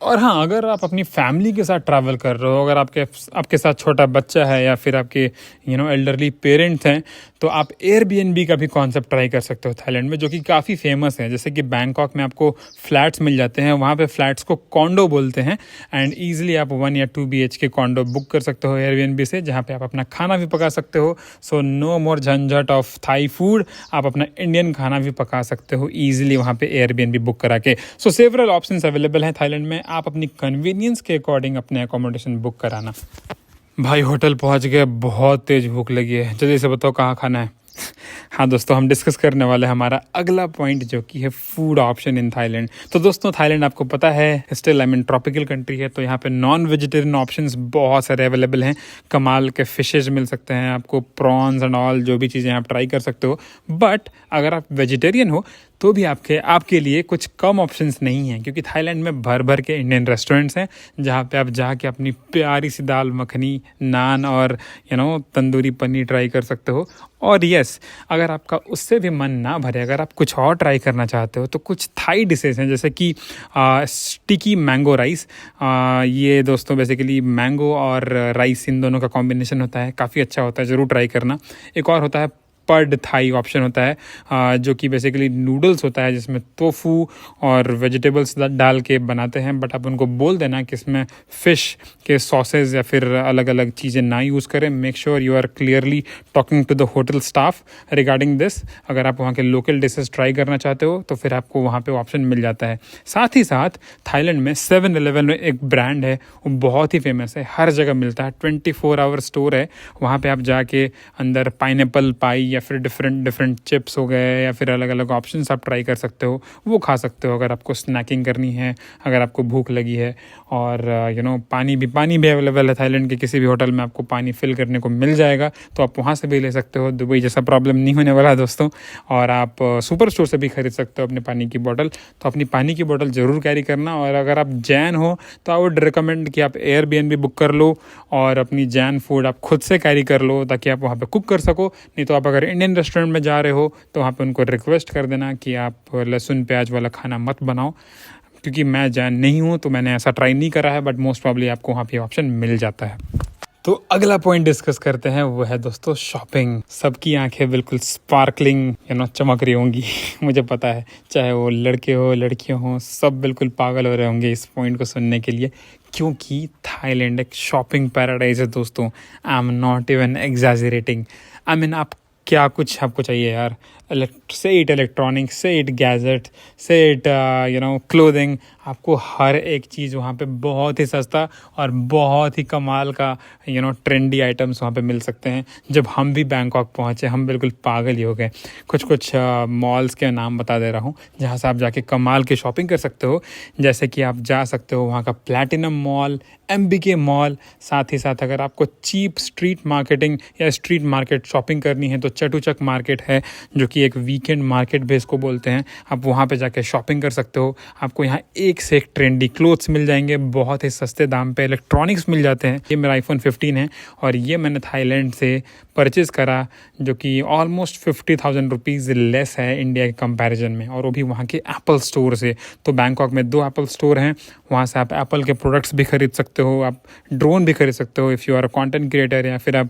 और हाँ, अगर आप अपनी फैमिली के साथ ट्रैवल कर रहे हो, अगर आपके साथ छोटा बच्चा है या फिर आपके एल्डरली पेरेंट्स हैं, तो आप एयरबीएनबी का भी कॉन्सेप्ट ट्राई कर सकते हो थाईलैंड में, जो कि काफ़ी फेमस है। जैसे कि बैंकॉक में आपको फ्लैट्स मिल जाते हैं, वहाँ पे फ्लैट्स को कॉन्डो बोलते हैं, एंड ईजिली आप 1 या 2 BHK कॉन्डो बुक कर सकते हो एयरबीएनबी से, जहाँ पे आप अपना खाना भी पका सकते हो। सो नो मोर झंझट ऑफ थाई फूड, आप अपना इंडियन खाना भी पका सकते हो ईजिली वहाँ पे एयरबीएनबी बुक करा के। सो सेवरल ऑप्शंस अवेलेबल हैं थाईलैंड में, आप अपनी कन्वीनियंस के अकॉर्डिंग अपने अकोमोडेशन बुक कराना। भाई होटल पहुंच गए, बहुत तेज भूख लगी है, जल्दी से बताओ कहाँ खाना है। हाँ दोस्तों, हम डिस्कस करने वाले हैं हमारा अगला पॉइंट, जो कि है फूड ऑप्शन इन थाईलैंड। तो दोस्तों थाईलैंड आपको पता है still I mean tropical country है, तो यहाँ पे नॉन वेजिटेरियन ऑप्शंस बहुत सारे अवेलेबल हैं। कमाल के फिशेज मिल सकते हैं आपको, प्रॉन्स एंड ऑल, जो भी चीज़ें आप ट्राई कर सकते हो। बट अगर आप वेजिटेरियन हो तो भी आपके लिए कुछ कम ऑप्शंस नहीं हैं, क्योंकि थाईलैंड में भर भर के इंडियन रेस्टोरेंट्स हैं जहाँ पे आप जाके अपनी प्यारी सी दाल मखनी, नान और तंदूरी पनीर ट्राई कर सकते हो। और यस, अगर आपका उससे भी मन ना भरे, अगर आप कुछ और ट्राई करना चाहते हो, तो कुछ थाई डिशेज हैं जैसे कि स्टिकी मैंगो राइस। ये दोस्तों बेसिकली मैंगो और राइस इन दोनों का कॉम्बिनेशन होता है, काफ़ी अच्छा होता है, ज़रूर ट्राई करना। एक और होता है पड थाई ऑप्शन होता है, जो कि बेसिकली नूडल्स होता है जिसमें टोफू और वेजिटेबल्स डाल के बनाते हैं, बट आप उनको बोल देना कि इसमें फ़िश के सॉसेज या फिर अलग अलग चीज़ें ना यूज़ करें। Make sure you are clearly talking to the hotel staff regarding this. अगर आप वहाँ के लोकल डिशेस ट्राई करना चाहते हो तो फिर आपको वहाँ पे ऑप्शन मिल जाता है। साथ ही साथ थाईलैंड में 7-Eleven में एक ब्रांड है, वो बहुत ही फेमस है, हर जगह मिलता है, 24 आवर स्टोर है। वहाँ पे आप जाके अंदर पाइनएप्पल पाई या फिर डिफरेंट चिप्स हो गए या फिर अलग अलग ऑप्शंस आप ट्राई कर सकते हो, वो खा सकते हो अगर आपको स्नैकिंग करनी है, अगर आपको भूख लगी है। और पानी भी अवेलेबल है थाईलैंड के किसी भी होटल में, आपको पानी फिल करने को मिल जाएगा, तो आप वहाँ से भी ले सकते हो। दुबई जैसा प्रॉब्लम नहीं होने वाला दोस्तों। और आप सुपर स्टोर से भी खरीद सकते हो अपने पानी की बोतल। तो अपनी पानी की बोतल ज़रूर कैरी करना। और अगर आप जैन हो तो आई वुड रिकमेंड कि आप एयरबीएनबी बुक कर लो और अपनी जैन फूड आप खुद से कैरी कर लो, ताकि आप वहाँ पे कुक कर सको। नहीं तो आप अगर इंडियन रेस्टोरेंट में जा रहे हो तो वहाँ पे उनको रिक्वेस्ट कर देना कि आप लहसुन प्याज वाला खाना मत बनाओ, क्योंकि मैं जैन नहीं हूँ तो मैंने ऐसा ट्राई नहीं करा है, बट मोस्ट प्रॉब्ली आपको वहाँ पे ऑप्शन मिल जाता है। तो अगला पॉइंट डिस्कस करते हैं, वो है दोस्तों शॉपिंग। सबकी आंखें बिल्कुल स्पार्कलिंग चमक रही होंगी मुझे पता है, चाहे वो लड़के हो लड़कियां हो, सब बिल्कुल पागल हो रहे होंगे इस पॉइंट को सुनने के लिए, क्योंकि थाईलैंड एक शॉपिंग पैराडाइज है दोस्तों। I am not even exaggerating. I mean आप क्या कुछ आपको चाहिए यार, से इट इलेक्ट्रॉनिक्स, से इट गैजेट, से इट क्लोथिंग, आपको हर एक चीज़ वहाँ पे बहुत ही सस्ता और बहुत ही कमाल का ट्रेंडी आइटम्स वहाँ पे मिल सकते हैं। जब हम भी बैंकॉक पहुँचे हम बिल्कुल पागल ही हो गए। कुछ मॉल्स के नाम बता दे रहा हूँ जहाँ से आप जाके कमाल की शॉपिंग कर सकते हो। जैसे कि आप जा सकते हो वहाँ का प्लैटिनम मॉल, MBK मॉल। साथ ही साथ अगर आपको चीप स्ट्रीट मार्केटिंग या स्ट्रीट मार्केट शॉपिंग करनी है तो चटूचक मार्केट है, जो कि एक वीकेंड मार्केट भी इसको बोलते हैं। आप वहाँ पे जाके शॉपिंग कर सकते हो। आपको यहाँ एक से एक ट्रेंडी क्लोथ्स मिल जाएंगे, बहुत ही सस्ते दाम पे इलेक्ट्रॉनिक्स मिल जाते हैं। ये मेरा iPhone 15 है और ये मैंने थाईलैंड से परचेज़ करा, जो कि ऑलमोस्ट 50,000 रुपीज़ लेस है इंडिया के कंपैरिजन में, और वो भी वहाँ के एप्पल स्टोर से। तो बैंकॉक में 2 एप्पल स्टोर हैं, वहाँ से आप एप्पल के प्रोडक्ट्स भी खरीद सकते हो, आप ड्रोन भी खरीद सकते हो if you are a content creator, या फिर आप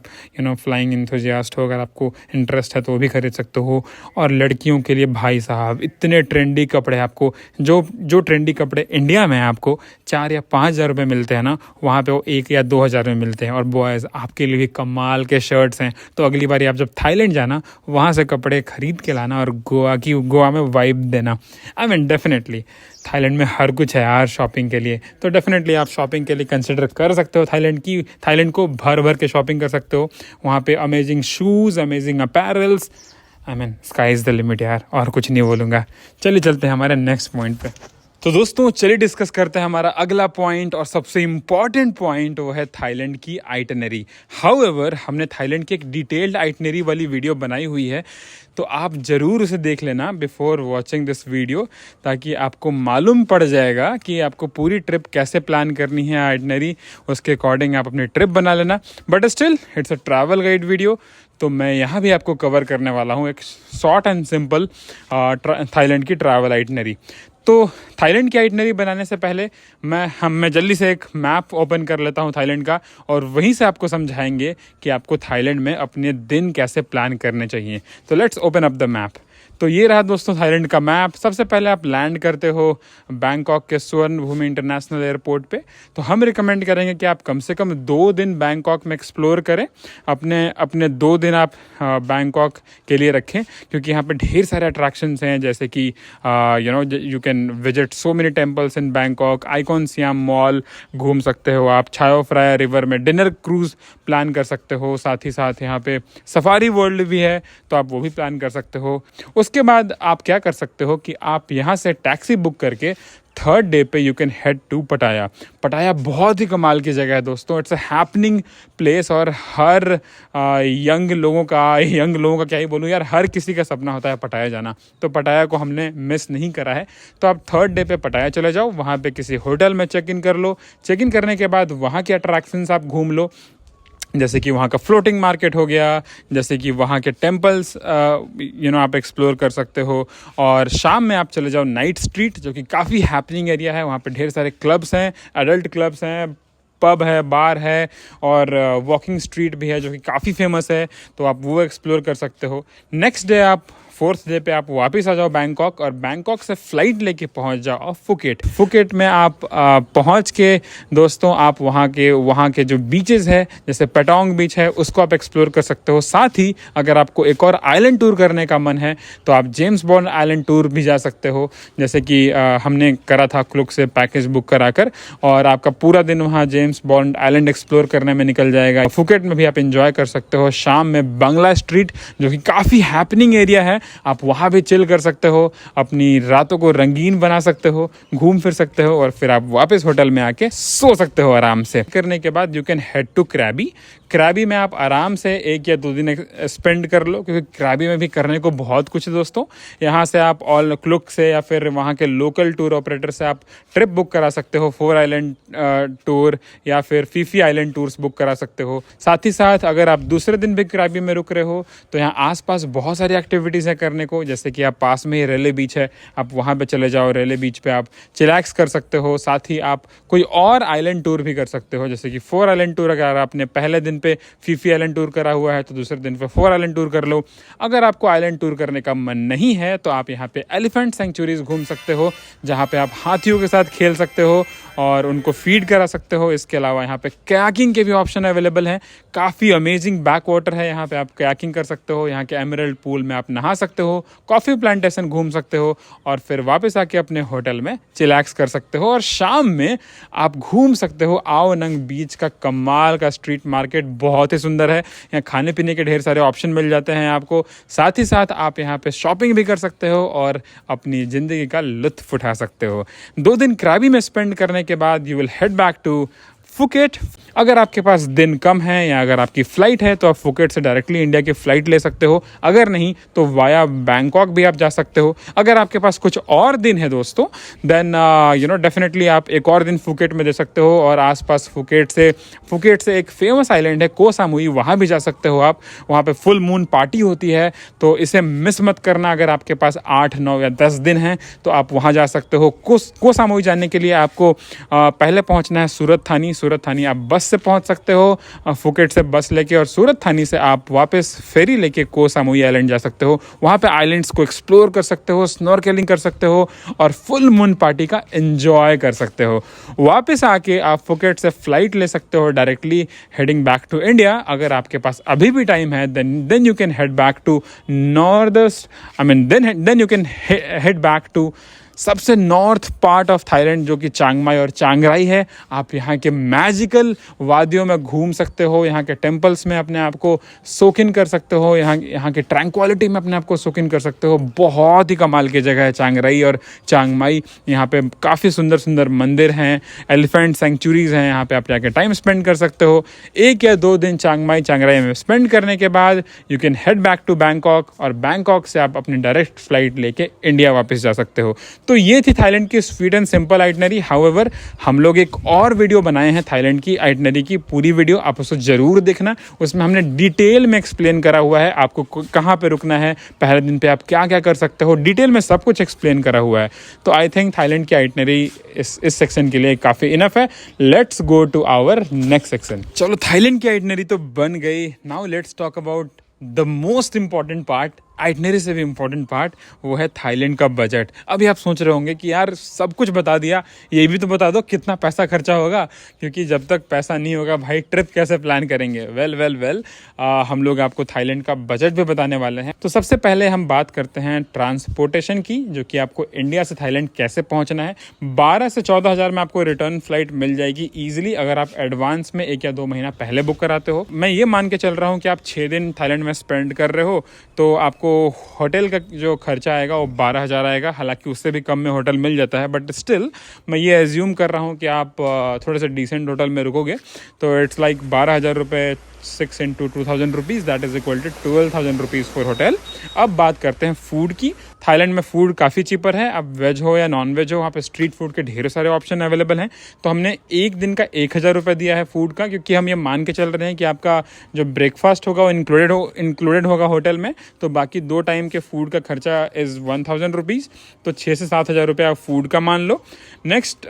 फ्लाइंग एंथुसियास्ट हो, अगर आपको इंटरेस्ट है तो वो भी खरीद सकते हो। और लड़कियों के लिए भाई साहब इतने ट्रेंडी कपड़े, आपको जो ट्रेंडी कपड़े इंडिया में आपको 4 या 5 हज़ार रुपये मिलते हैं ना, वहाँ पे वो 1 या 2 हज़ार में मिलते हैं। और बॉयज़ आपके लिए भी कमाल के शर्ट्स हैं। तो अगली बार आप जब थाईलैंड जाना, वहाँ से कपड़े खरीद के लाना और गोवा में वाइब देना। आई मीन डेफिनेटली थाईलैंड में हर कुछ है यार शॉपिंग के लिए। तो डेफिनेटली आप शॉपिंग के लिए कंसिडर कर सकते हो थाईलैंड को भर भर के शॉपिंग कर सकते हो। वहाँ पे amazing shoes, amazing apparels, I mean sky is the limit यार, और कुछ नहीं बोलूँगा। चलिए चलते हैं हमारे नेक्स्ट पॉइंट पे। तो दोस्तों चलिए डिस्कस करते हैं हमारा अगला पॉइंट और सबसे इम्पॉर्टेंट पॉइंट, वो है थाईलैंड की आइटनरी। हाउएवर हमने थाईलैंड की एक डिटेल्ड आइटनरी वाली वीडियो बनाई हुई है, तो आप ज़रूर उसे देख लेना बिफोर वॉचिंग दिस वीडियो, ताकि आपको मालूम पड़ जाएगा कि आपको पूरी ट्रिप कैसे प्लान करनी है आइटनरी, उसके अकॉर्डिंग आप अपनी ट्रिप बना लेना। But still it's a travel guide video, तो मैं यहाँ भी आपको कवर करने वाला हूँ एक शॉर्ट एंड सिंपल थाईलैंड की ट्रैवल आइटनरी। तो थाईलैंड की आइटनरी बनाने से पहले मैं जल्दी से एक मैप ओपन कर लेता हूँ थाईलैंड का, और वहीं से आपको समझाएंगे कि आपको थाईलैंड में अपने दिन कैसे प्लान करने चाहिए। तो let's open up the map. तो ये रहा दोस्तों थाईलैंड का मैप। सबसे पहले आप लैंड करते हो बैंकॉक के स्वर्ण भूमि इंटरनेशनल एयरपोर्ट पे। तो हम रिकमेंड करेंगे कि आप कम से कम 2 दिन बैंकॉक में एक्सप्लोर करें। अपने 2 दिन आप बैंकॉक के लिए रखें, क्योंकि यहाँ पे ढेर सारे अट्रैक्शंस हैं, जैसे कि you can visit so many temples in Bangkok. Icon SIAM mall घूम सकते हो आप। छायो फ्राया रिवर में डिनर क्रूज़ प्लान कर सकते हो। साथ ही साथ यहाँ पे सफारी वर्ल्ड भी है, तो आप वो भी प्लान कर सकते हो। उसके बाद आप क्या कर सकते हो कि आप यहाँ से टैक्सी बुक करके थर्ड डे पे यू कैन हेड टू पटाया। पटाया बहुत ही कमाल की जगह है दोस्तों, इट्स अ हैपनिंग प्लेस और हर यंग लोगों का क्या ही बोलूँ यार, हर किसी का सपना होता है पटाया जाना। तो पटाया को हमने मिस नहीं करा है। तो आप थर्ड डे पे पटाया चले जाओ, वहाँ पे किसी होटल में चेक इन कर लो। चेक इन करने के बाद वहाँ के अट्रैक्शंस आप घूम लो, जैसे कि वहाँ का फ्लोटिंग मार्केट हो गया, जैसे कि वहाँ के टेम्पल्स आप एक्सप्लोर कर सकते हो। और शाम में आप चले जाओ नाइट स्ट्रीट, जो कि काफ़ी हैपनिंग एरिया है। वहाँ पे ढेर सारे क्लब्स हैं, एडल्ट क्लब्स हैं, पब है, बार है और वॉकिंग स्ट्रीट भी है जो कि काफ़ी फेमस है, तो आप वो एक्सप्लोर कर सकते हो। नेक्स्ट डे आप फोर्थ डे पे आप वापस आ जाओ बैंकॉक, और बैंकॉक से फ़्लाइट लेके पहुंच जाओ फुकेट। फुकेट में आप पहुंच के दोस्तों आप वहाँ के जो बीचेस है, जैसे पेटोंग बीच है, उसको आप एक्सप्लोर कर सकते हो। साथ ही अगर आपको एक और आइलैंड टूर करने का मन है तो आप जेम्स बॉन्ड आइलैंड टूर भी जा सकते हो, जैसे कि हमने करा था क्लुक से पैकेज बुक कराकर, और आपका पूरा दिन वहाँ जेम्स बॉन्ड आइलैंड एक्सप्लोर करने में निकल जाएगा। फुकेट में भी आप इंजॉय कर सकते हो। शाम में बंगला स्ट्रीट, जो कि काफ़ी हैपनिंग एरिया है, आप वहाँ भी चिल कर सकते हो, अपनी रातों को रंगीन बना सकते हो, घूम फिर सकते हो, और फिर आप वापस होटल में आके सो सकते हो आराम से। करने के बाद you can head to Krabi. Krabi में आप आराम से 1 या 2 दिन स्पेंड कर लो, क्योंकि क्रैबी में भी करने को बहुत कुछ है दोस्तों। यहाँ से आप ऑल क्लुक से या फिर वहाँ के लोकल टूर ऑपरेटर से आप ट्रिप बुक करा सकते हो, 4 आइलैंड टूर या फिर फीफी आइलैंड टूर्स बुक करा सकते हो। साथ ही साथ अगर आप दूसरे दिन भी क्रैबी में रुक रहे हो तो यहाँ आसपास बहुत सारी एक्टिविटीज़ है करने को, जैसे कि आप पास में ही रेले बीच है, आप वहाँ पे चले जाओ। रेले बीच पे आप चिलैक्स कर सकते हो। साथ ही आप कोई और आइलैंड टूर भी कर सकते हो, जैसे कि 4 आइलैंड टूर अगर आपने पहले दिन पे फीफी आइलैंड टूर करा हुआ है तो दूसरे दिन पे 4 आइलैंड टूर कर लो। अगर आपको आइलैंड टूर करने का मन नहीं है तो आप यहाँ पे एलिफेंट सेंचुरीज घूम सकते हो, जहाँ पे आप हाथियों के साथ खेल सकते हो और उनको फीड करा सकते हो। इसके अलावा यहाँ पे कयाकिंग के भी ऑप्शन अवेलेबल हैं। काफ़ी अमेजिंग बैक वाटर है, यहाँ पे आप कयाकिंग कर सकते हो। यहाँ के एमरल्ड पूल में आप नहा सकते हो, कॉफ़ी प्लांटेशन घूम सकते हो, और फिर वापस आके अपने होटल में चिलैक्स कर सकते हो। और शाम में आप घूम सकते हो आओ नंग बीच का कमाल का स्ट्रीट मार्केट, बहुत ही सुंदर है। यहाँ खाने पीने के ढेर सारे ऑप्शन मिल जाते हैं आपको। साथ ही साथ आप यहाँ पे शॉपिंग भी कर सकते हो और अपनी ज़िंदगी का लुत्फ उठा सकते हो। 2 दिन क्रैबी में स्पेंड करने के बाद you will head back to Phuket. अगर आपके पास दिन कम है या अगर आपकी फ़्लाइट है तो आप फुकेट से डायरेक्टली इंडिया की फ़्लाइट ले सकते हो, अगर नहीं तो वाया बैंकॉक भी आप जा सकते हो। अगर आपके पास कुछ और दिन है दोस्तों देन डेफिनेटली आप एक और दिन फुकेट में दे सकते हो, और आसपास फुकेट से एक फेमस आइलैंड है को सामुई, वहाँ भी जा सकते हो आप। वहाँ पे फुल मून पार्टी होती है, तो इसे मिस मत करना। अगर आपके पास 8, 9 या 10 दिन हैं तो आप वहाँ जा सकते हो। को सामुई जाने के लिए आपको पहले पहुँचना है सूरत थानी आप बस से पहुंच सकते हो, फुकेट से बस लेके, और सूरत थानी से आप वापस फेरी लेके को सामुई आइलैंड जा सकते हो। वहाँ पे आइलैंड्स को एक्सप्लोर कर सकते हो, स्नॉर्केलिंग कर सकते हो और फुल मून पार्टी का एंजॉय कर सकते हो। वापस आके आप फुकेट से फ्लाइट ले सकते हो directly heading back to India. अगर आपके पास अभी भी टाइम है then you can head back to then you can head back to सबसे नॉर्थ पार्ट ऑफ थाईलैंड, जो कि चिंग माई और चिंग राई है। आप यहाँ के मैजिकल वादियों में घूम सकते हो, यहाँ के टेम्पल्स में अपने आप को सोक इन कर सकते हो, यहाँ के ट्रैंक्वालिटी में अपने आप को सोक इन कर सकते हो। बहुत ही कमाल की जगह है चिंग राई और चिंग माई। यहाँ पे काफ़ी सुंदर सुंदर मंदिर हैं, एलिफेंट सेंचुरीज हैं, यहाँ पे आप जाके टाइम स्पेंड कर सकते हो। 1 या 2 दिन चिंग माई चिंग राई में स्पेंड करने के बाद you can head back to Bangkok, और बैंकॉक से आप अपनी डायरेक्ट फ्लाइट लेके इंडिया वापस जा सकते हो। तो ये थी थाईलैंड की sweet and simple itinerary. However हम लोग एक और वीडियो बनाए हैं थाईलैंड की आइटनरी की, पूरी वीडियो आप उसको जरूर देखना। उसमें हमने डिटेल में एक्सप्लेन करा हुआ है आपको कहाँ पे रुकना है, पहले दिन पे आप क्या क्या कर सकते हो, डिटेल में सब कुछ एक्सप्लेन करा हुआ है। तो आई थिंक थाईलैंड की आइटनरी इस सेक्शन के लिए काफ़ी इनफ है। Let's go to our next section. चलो थाईलैंड की आइटनरी तो बन गई, now let's talk about the most important part, itinerary से भी इम्पोर्टेंट पार्ट, वो है थाईलैंड का बजट। अभी आप सोच रहे होंगे कि यार सब कुछ बता दिया, ये भी तो बता दो कितना पैसा खर्चा होगा, क्योंकि जब तक पैसा नहीं होगा भाई ट्रिप कैसे प्लान करेंगे। वेल हम लोग आपको थाईलैंड का बजट भी बताने वाले हैं। तो सबसे पहले हम बात करते हैं ट्रांसपोर्टेशन की, जो कि आपको इंडिया से थाईलैंड कैसे पहुँचना है। 12 से 14 हज़ार में आपको रिटर्न फ्लाइट मिल जाएगी ईजिली, अगर आप एडवांस में 1 या 2 महीना पहले बुक कराते हो। मैं ये मान के चल रहा हूँ कि आप 6 दिन थाईलैंड में स्पेंड कर रहे हो तो आपको आपको होटल का जो खर्चा आएगा वो 12,000 आएगा। हालांकि उससे भी कम में होटल मिल जाता है, बट स्टिल मैं ये एज्यूम कर रहा हूँ कि आप थोड़े से डिसेंट होटल में रुकोगे तो इट्स लाइक 12,000 रुपये 6 into 2,000 rupees, that is equal to 12,000 rupees for hotel. अब बात करते हैं फूड की। थाईलैंड में फूड काफ़ी चीपर है। अब वेज हो या नॉन वेज हो, वहाँ पे स्ट्रीट फूड के ढेर सारे ऑप्शन अवेलेबल हैं। तो हमने एक दिन का 1,000 रुपये दिया है फूड का, क्योंकि हम ये मान के चल रहे हैं कि आपका जो ब्रेकफास्ट होगा वो इंक्लूडेड होगा होटल में। तो बाकी 2 टाइम के फूड का खर्चा इज़ 1,000 रुपीज़। तो 6 से 7,000 रुपये आप फूड का मान लो। नेक्स्ट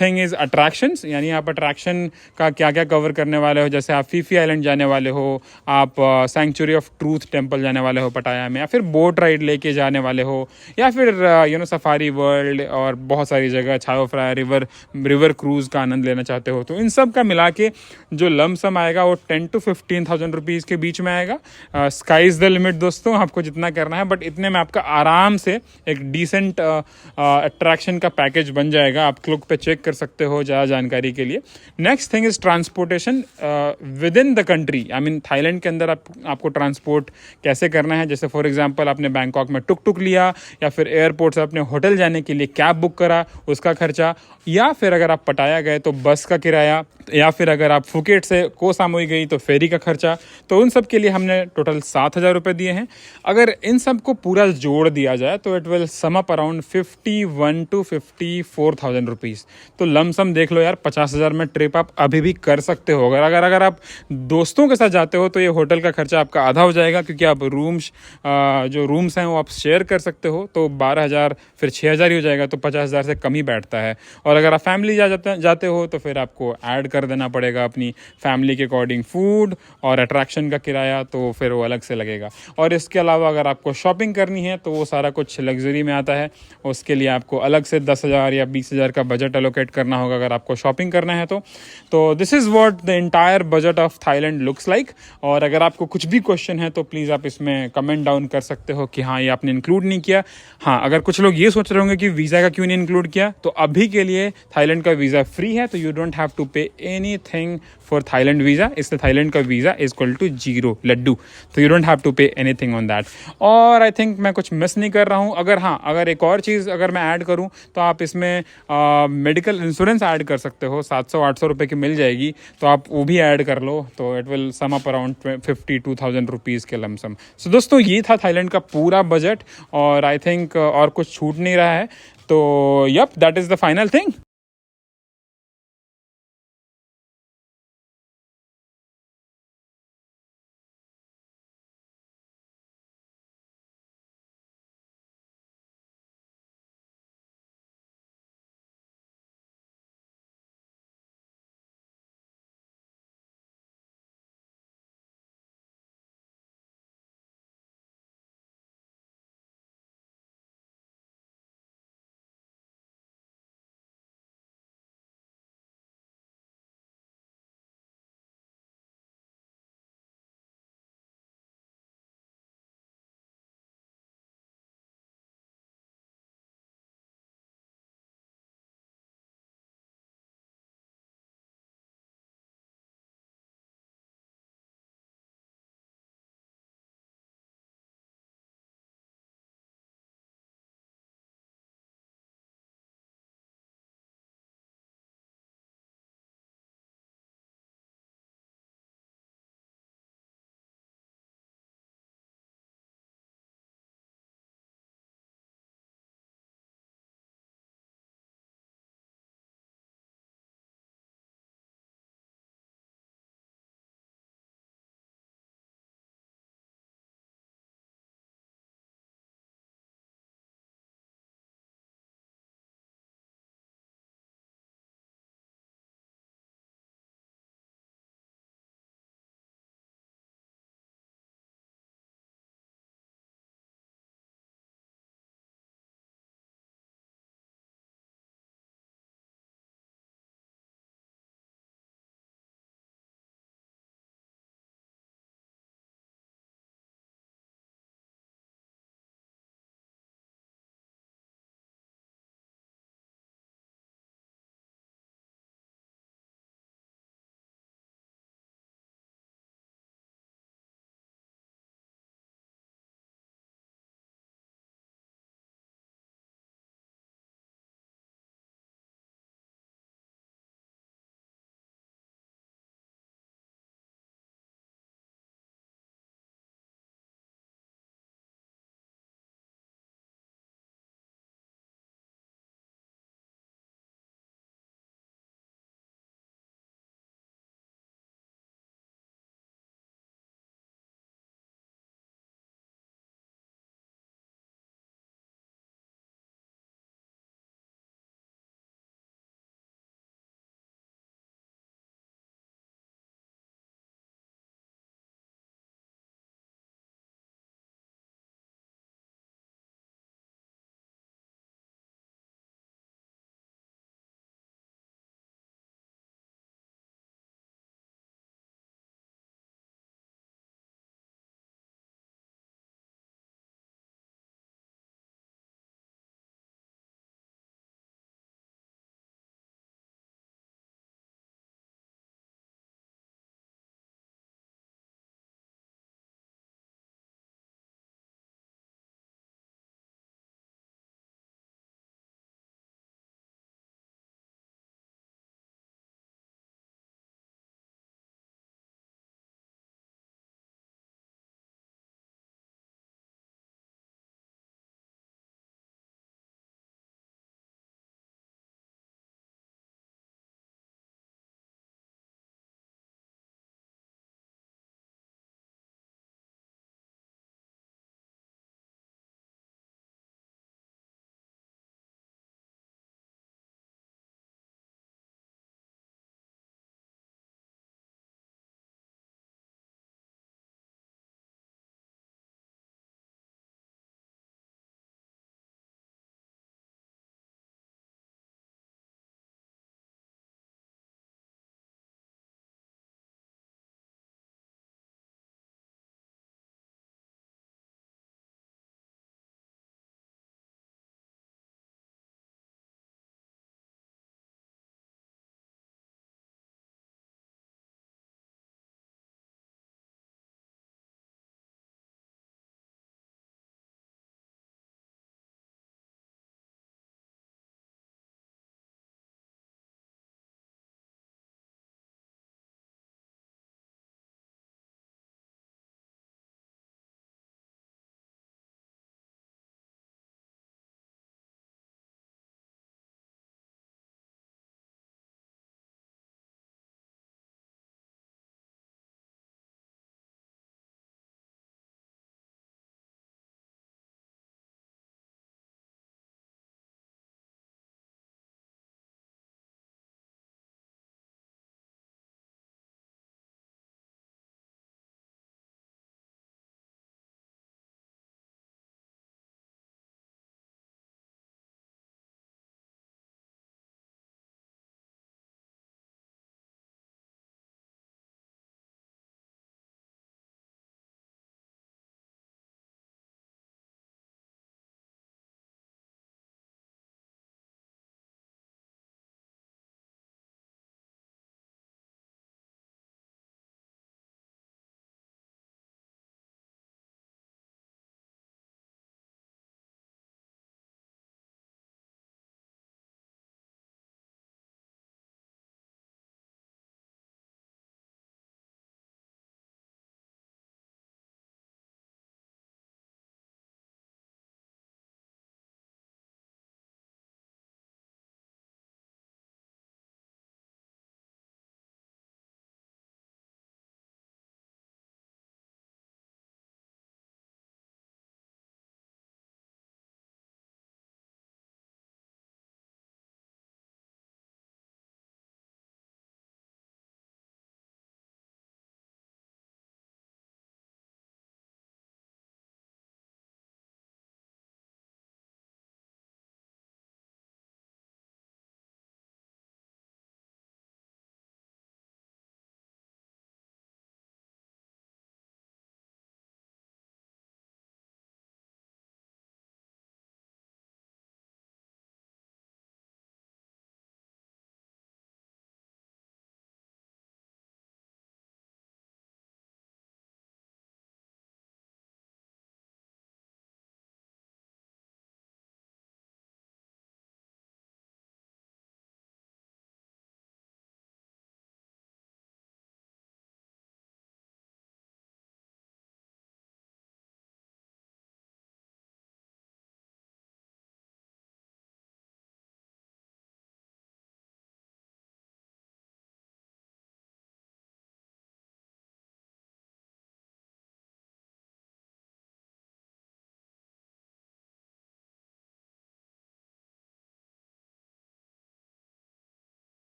थिंग इज़ अट्रैक्शंस, यानी आप अट्रैक्शन का क्या क्या कवर करने वाले हो। जैसे आप फीफी आइलैंड जाने वाले हो, आप सेंचुरी ऑफ ट्रूथ टेम्पल जाने वाले हो पटाया में, या फिर बोट राइड लेके जाने वाले हो, या फिर सफारी वर्ल्ड और बहुत सारी जगह, छाओ फ्राई रिवर क्रूज़ का आनंद लेना चाहते हो। तो इन सब का मिला के जो लमसम आएगा वो 10 to 15,000 रुपीज़ के बीच में आएगा। स्काई इज़ द लिमिट दोस्तों, आपको जितना करना है, बट इतने में आपका आराम से एक डिसेंट अट्रैक्शन का पैकेज बन जाएगा। आप क्लिक पे चेक कर सकते हो ज़्यादा जानकारी के लिए। Next thing is transportation with in the country. I mean Thailand के अंदर आपको ट्रांसपोर्ट कैसे करना है। जैसे फॉर एग्जांपल आपने बैंकॉक में टुक टुक लिया, या फिर एयरपोर्ट से अपने होटल जाने के लिए कैब बुक करा, उसका खर्चा, या फिर अगर आप पटाया गए तो बस का किराया, या फिर अगर आप फुकेट से को सामुई गई तो फेरी का खर्चा। तो उन सब के लिए हमने टोटल 7,000 रुपये दिए हैं। अगर इन सब को पूरा जोड़ दिया जाए तो it will sum up around 51 to 54,000 rupees. तो लमसम देख लो यार, 50,000 में ट्रिप आप अभी भी कर सकते हो। अगर आप दोस्तों के साथ जाते हो तो ये होटल का खर्चा आपका आधा हो जाएगा, क्योंकि आप जो रूम्स हैं वो आप शेयर कर सकते हो। तो 12,000 फिर 6,000 ही हो जाएगा, तो 50,000 से कम ही बैठता है। और अगर आप फैमिली जाते हो तो फिर आपको ऐड कर देना पड़ेगा अपनी फैमिली के अकॉर्डिंग फूड और अट्रैक्शन का किराया, तो फिर वो अलग से लगेगा। और इसके अलावा अगर आपको शॉपिंग करनी है तो वो सारा कुछ लग्जरी में आता है। उसके लिए आपको अलग से 10,000 या 20,000 का बजट एलोकेट करना होगा अगर आपको शॉपिंग करना है तो this is what the entire budget of Thailand looks like. और अगर आपको कुछ भी क्वेश्चन है तो प्लीज़ आप इसमें कमेंट डाउन कर सकते हो कि हाँ ये आपने इंक्लूड नहीं किया। हाँ, अगर कुछ लोग ये सोच रहे होंगे कि वीज़ा का क्यों नहीं इंक्लूड किया, तो अभी के लिए थाईलैंड का वीज़ा फ्री है, तो you don't have to pay anything for Thailand visa. इसलिए थाईलैंड का visa is equal to 0 laddoo. तो you don't have to pay anything on that. और आई थिंक मैं कुछ मिस नहीं कर रहा हूँ। अगर एक और चीज़ अगर मैं ऐड करूँ तो आप इसमें मेडिकल इंश्योरेंस ऐड कर सकते हो। 700-800 रुपये की मिल जाएगी, तो आप वो भी ऐड कर लो, तो it will sum up around 52,000 rupees के लमसम। सो दोस्तों, ये था थाईलैंड का पूरा बजट, और आई थिंक और कुछ छूट नहीं रहा है। तो yup, that is the final thing.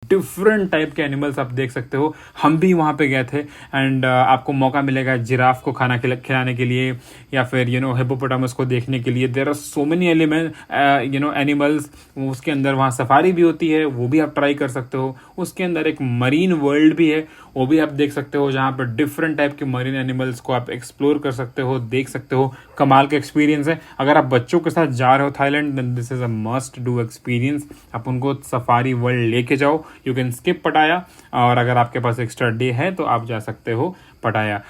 Different type के एनिमल्स आप देख सकते हो। हम भी वहाँ पे गए थे एंड आपको मौका मिलेगा जिराफ को खाना खिलाने के लिए या फिर हिपोपोटामस को देखने के लिए। There are so many element animals. उसके अंदर वहाँ सफारी भी होती है, वो भी आप ट्राई कर सकते हो। उसके अंदर एक मरीन वर्ल्ड भी है, वो भी आप देख सकते हो, जहाँ पर डिफरेंट टाइप के मरीन एनिमल्स को आप एक्सप्लोर कर सकते हो, देख सकते हो। कमाल का एक्सपीरियंस है। अगर आप बच्चों के साथ जा रहे हो Thailand, then this is a must do experience. आप उनको सफारी वर्ल्ड लेके जाओ। यू कैन स्किप पटाया, और अगर आपके पास एक्स्ट्रा डे है तो आप जा सकते हो पटाया।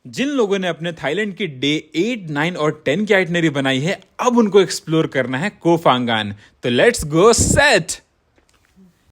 जिन लोगों ने अपने थाईलैंड की डे 8, 9 और 10 की आइटनरी बनाई है, अब उनको एक्सप्लोर करना है कोफांगान। तो लेट्स गो सेट।